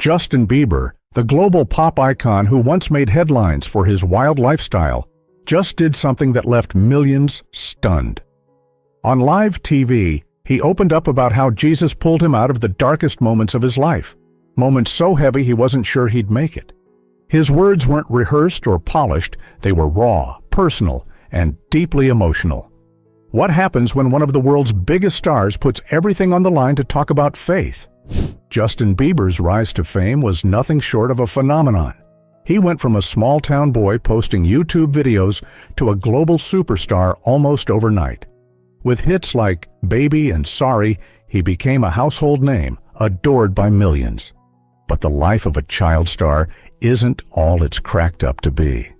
Justin Bieber, the global pop icon who once made headlines for his wild lifestyle, just did something that left millions stunned. On live TV, he opened up about how Jesus pulled him out of the darkest moments of his life, moments so heavy he wasn't sure he'd make it. His words weren't rehearsed or polished, they were raw, personal, and deeply emotional. What happens when one of the world's biggest stars puts everything on the line to talk about faith? Justin Bieber's rise to fame was nothing short of a phenomenon. He went from a small-town boy posting YouTube videos to a global superstar almost overnight. With hits like Baby and Sorry, he became a household name, adored by millions. But the life of a child star isn't all it's cracked up to be.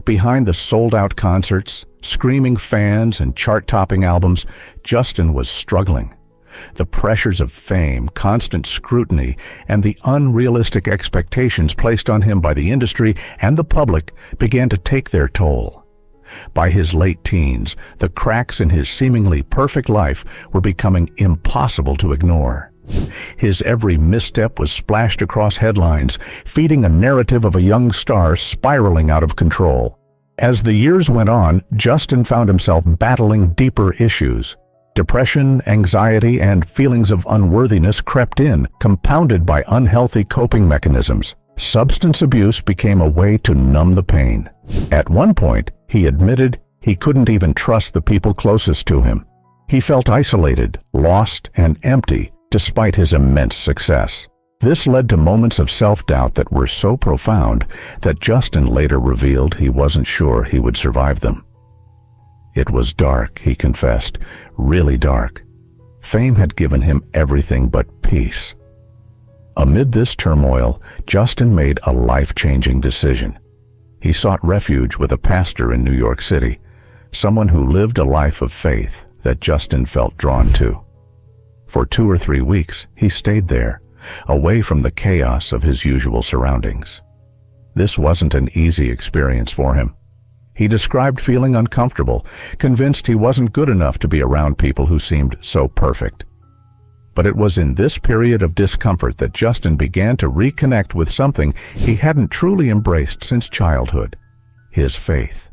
Behind the sold-out concerts, screaming fans, and chart-topping albums, Justin was struggling. The pressures of fame, constant scrutiny, and the unrealistic expectations placed on him by the industry and the public began to take their toll. By his late teens, the cracks in his seemingly perfect life were becoming impossible to ignore. His every misstep was splashed across headlines, feeding a narrative of a young star spiraling out of control. As the years went on, Justin found himself battling deeper issues. Depression, anxiety, and feelings of unworthiness crept in, compounded by unhealthy coping mechanisms. Substance abuse became a way to numb the pain. At one point, he admitted he couldn't even trust the people closest to him. He felt isolated, lost, and empty despite his immense success. This led to moments of self-doubt that were so profound that Justin later revealed he wasn't sure he would survive them. It was dark, he confessed, really dark. Fame had given him everything but peace. Amid this turmoil, Justin made a life-changing decision. He sought refuge with a pastor in New York City, someone who lived a life of faith that Justin felt drawn to. For 2 or 3 weeks, he stayed there, away from the chaos of his usual surroundings. This wasn't an easy experience for him. He described feeling uncomfortable, convinced he wasn't good enough to be around people who seemed so perfect. But it was in this period of discomfort that Justin began to reconnect with something he hadn't truly embraced since childhood: his faith.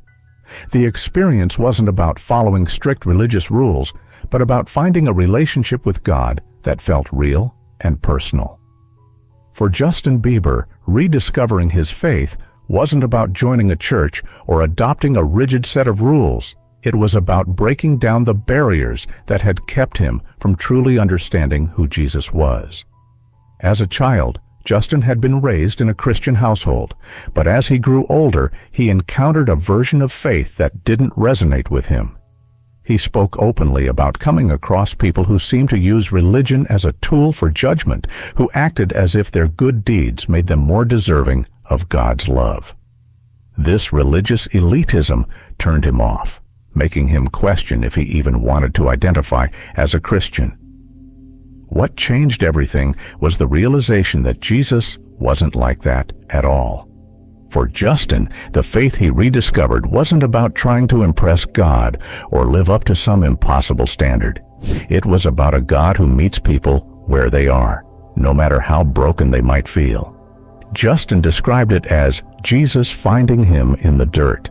The experience wasn't about following strict religious rules, but about finding a relationship with God that felt real and personal. For Justin Bieber, rediscovering his faith wasn't about joining a church or adopting a rigid set of rules. It was about breaking down the barriers that had kept him from truly understanding who Jesus was. As a child, Justin had been raised in a Christian household, but as he grew older, he encountered a version of faith that didn't resonate with him. He spoke openly about coming across people who seemed to use religion as a tool for judgment, who acted as if their good deeds made them more deserving of God's love. This religious elitism turned him off, making him question if he even wanted to identify as a Christian. What changed everything was the realization that Jesus wasn't like that at all. For Justin, the faith he rediscovered wasn't about trying to impress God or live up to some impossible standard. It was about a God who meets people where they are, no matter how broken they might feel. Justin described it as Jesus finding him in the dirt,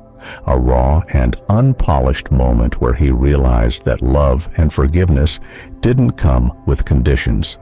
a raw and unpolished moment where he realized that love and forgiveness didn't come with conditions.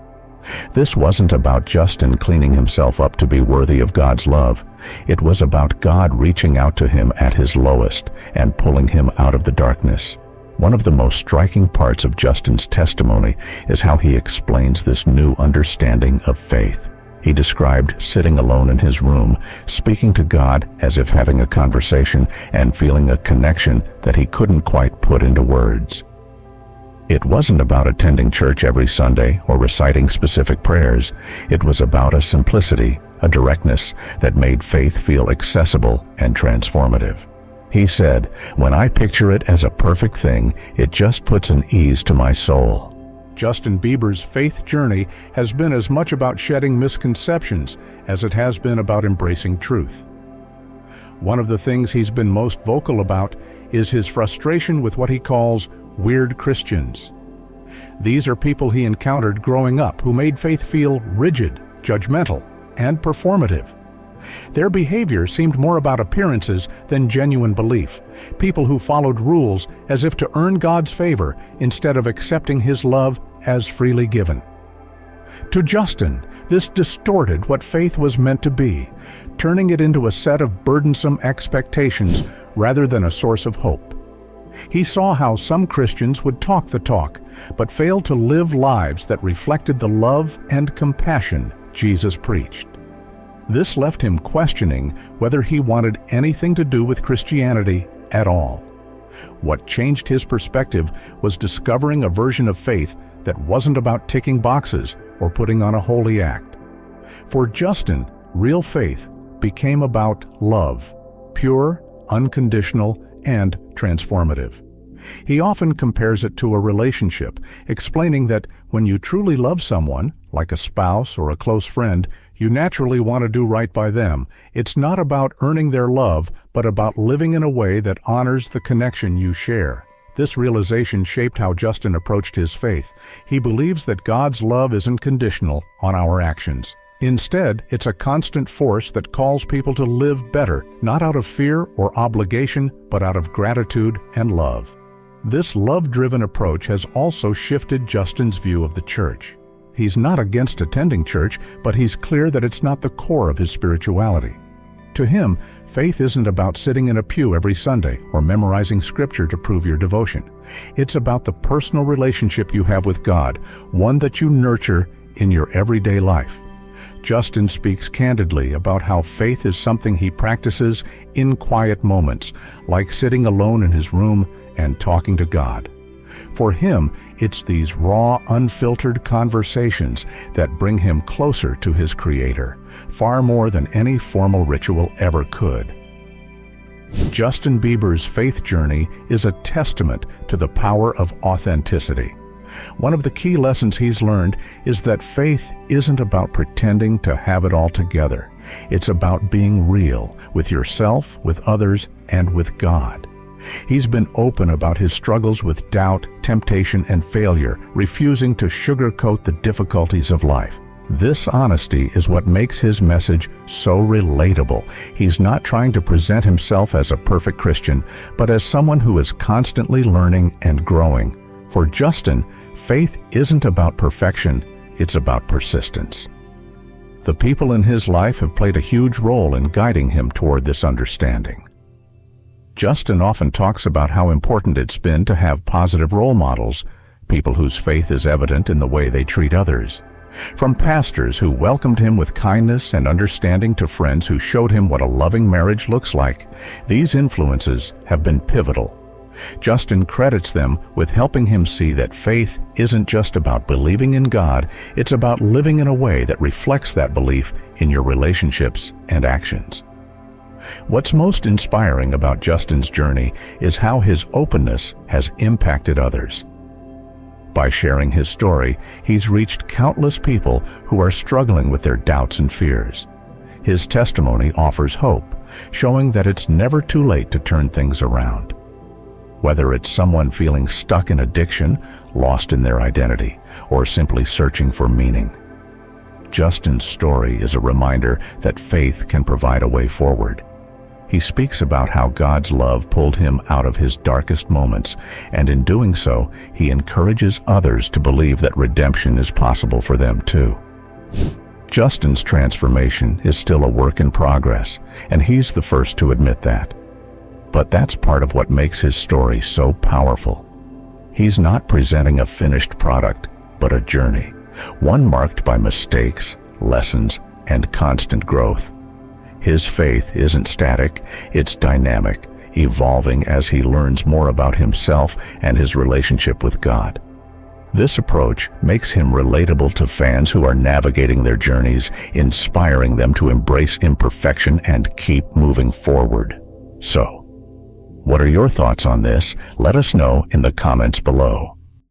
This wasn't about Justin cleaning himself up to be worthy of God's love. It was about God reaching out to him at his lowest and pulling him out of the darkness. One of the most striking parts of Justin's testimony is how he explains this new understanding of faith. He described sitting alone in his room, speaking to God as if having a conversation and feeling a connection that he couldn't quite put into words. It wasn't about attending church every Sunday or reciting specific prayers. It was about a simplicity, a directness that made faith feel accessible and transformative. He said, "When I picture it as a perfect thing, it just puts an ease to my soul." Justin Bieber's faith journey has been as much about shedding misconceptions as it has been about embracing truth. One of the things he's been most vocal about is his frustration with what he calls weird Christians. These are people he encountered growing up who made faith feel rigid, judgmental, and performative. Their behavior seemed more about appearances than genuine belief, people who followed rules as if to earn God's favor instead of accepting His love as freely given. To Justin, this distorted what faith was meant to be, turning it into a set of burdensome expectations rather than a source of hope. He saw how some Christians would talk the talk, but failed to live lives that reflected the love and compassion Jesus preached. This left him questioning whether he wanted anything to do with Christianity at all. What changed his perspective was discovering a version of faith that wasn't about ticking boxes or putting on a holy act. For Justin, real faith became about love, pure, unconditional, and transformative. He often compares it to a relationship, explaining that when you truly love someone, like a spouse or a close friend, you naturally want to do right by them. It's not about earning their love, but about living in a way that honors the connection you share. This realization shaped how Justin approached his faith. He believes that God's love isn't conditional on our actions. Instead, it's a constant force that calls people to live better, not out of fear or obligation, but out of gratitude and love. This love-driven approach has also shifted Justin's view of the church. He's not against attending church, but he's clear that it's not the core of his spirituality. To him, faith isn't about sitting in a pew every Sunday or memorizing scripture to prove your devotion. It's about the personal relationship you have with God, one that you nurture in your everyday life. Justin speaks candidly about how faith is something he practices in quiet moments, like sitting alone in his room and talking to God. For him, it's these raw, unfiltered conversations that bring him closer to his Creator, far more than any formal ritual ever could. Justin Bieber's faith journey is a testament to the power of authenticity. One of the key lessons he's learned is that faith isn't about pretending to have it all together. It's about being real with yourself, with others, and with God. He's been open about his struggles with doubt, temptation, and failure, refusing to sugarcoat the difficulties of life. This honesty is what makes his message so relatable. He's not trying to present himself as a perfect Christian, but as someone who is constantly learning and growing. For Justin, faith isn't about perfection, it's about persistence. The people in his life have played a huge role in guiding him toward this understanding. Justin often talks about how important it's been to have positive role models, people whose faith is evident in the way they treat others. From pastors who welcomed him with kindness and understanding to friends who showed him what a loving marriage looks like, these influences have been pivotal. Justin credits them with helping him see that faith isn't just about believing in God, it's about living in a way that reflects that belief in your relationships and actions. What's most inspiring about Justin's journey is how his openness has impacted others. By sharing his story, he's reached countless people who are struggling with their doubts and fears. His testimony offers hope, showing that it's never too late to turn things around. Whether it's someone feeling stuck in addiction, lost in their identity, or simply searching for meaning, Justin's story is a reminder that faith can provide a way forward. He speaks about how God's love pulled him out of his darkest moments, and in doing so, he encourages others to believe that redemption is possible for them too. Justin's transformation is still a work in progress, and he's the first to admit that. But that's part of what makes his story so powerful. He's not presenting a finished product, but a journey, one marked by mistakes, lessons, and constant growth. His faith isn't static, it's dynamic, evolving as he learns more about himself and his relationship with God. This approach makes him relatable to fans who are navigating their journeys, inspiring them to embrace imperfection and keep moving forward. So, what are your thoughts on this? Let us know in the comments below.